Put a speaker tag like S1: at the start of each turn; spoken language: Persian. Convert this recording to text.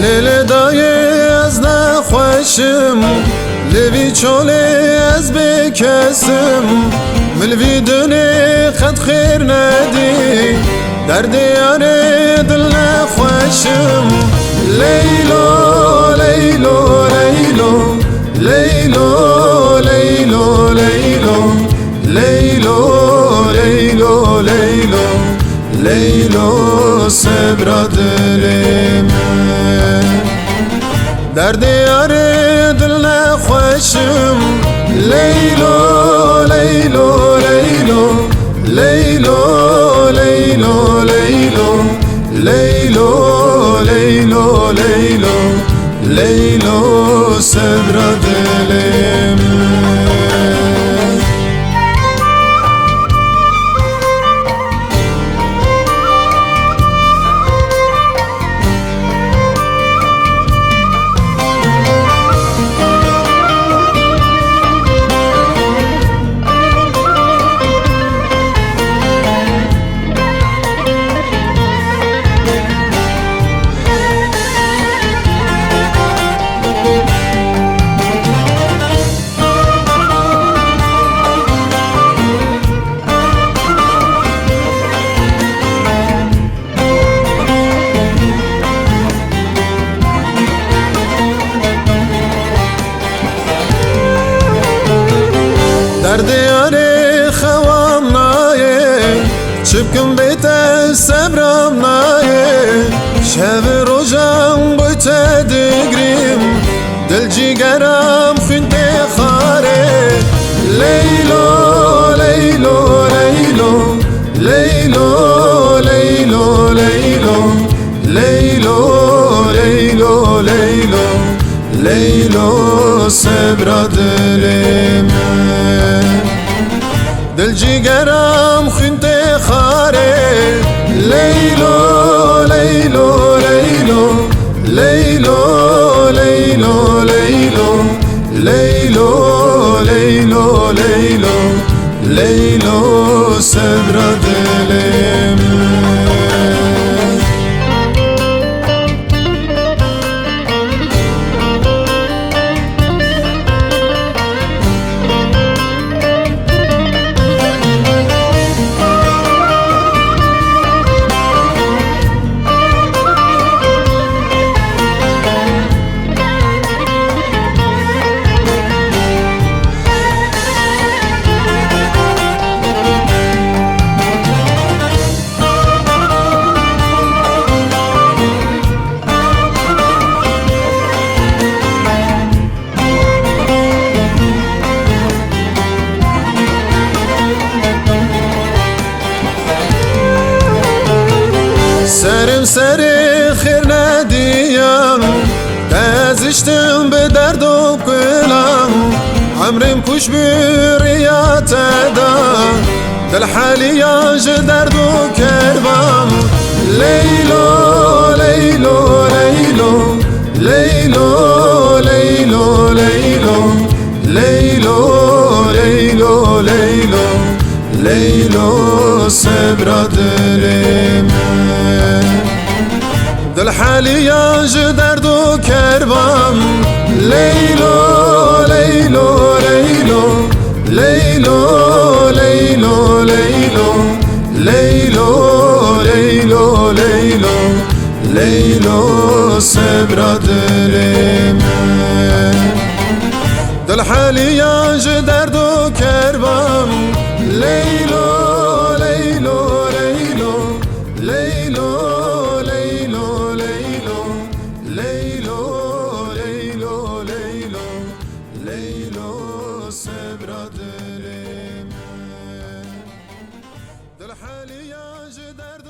S1: لیل دای از نخوشم لبی چاله از بکسم ملوی دنی خد خیر ندی در دیار دل نخوشم لیلو لیلو لیلو لیلو لیلو لیلو لیلو لیلو لیلو لیلو صبر دلم در دیار دل نخوشم لیلو لیلو لیلو لیلو لیلو لیلو لیلو لیلو لیلو لیلو صبر دلم در دیار خوام نایه چبکم بیت صبرم نایه شب روزم بیت دگریم دل جیگرم خونت خاره لیلو لیلو لیلو لیلو لیلو لیلو لیلو لیلو لیلو لیلو صبر دلم دل جیگرم خونت خاره لیلو لیلو لیلو لیلو لیلو لیلو لیلو لیلو لیلو لیلو صبر دلم سرم سر خیر ندیم تزشتم به درد و کلم عمرم کش بریات دا دل حالیاج درد و کربم لیلو لیلو لیلو لیلو لیلو لیلو لیلو لیلو لیلو لیلو صبر دلم دل حالیاج درد و کربم لیلو لیلو لیلو لیلو لیلو لیلو لیلو لیلو لیلو لیلو صبر دلم دل حالیاج درد و کربم لیلو لیلو لیلو لیلو لیلو لیلو لیلو لیلو لیلو صبر دلم دل حالیاج درد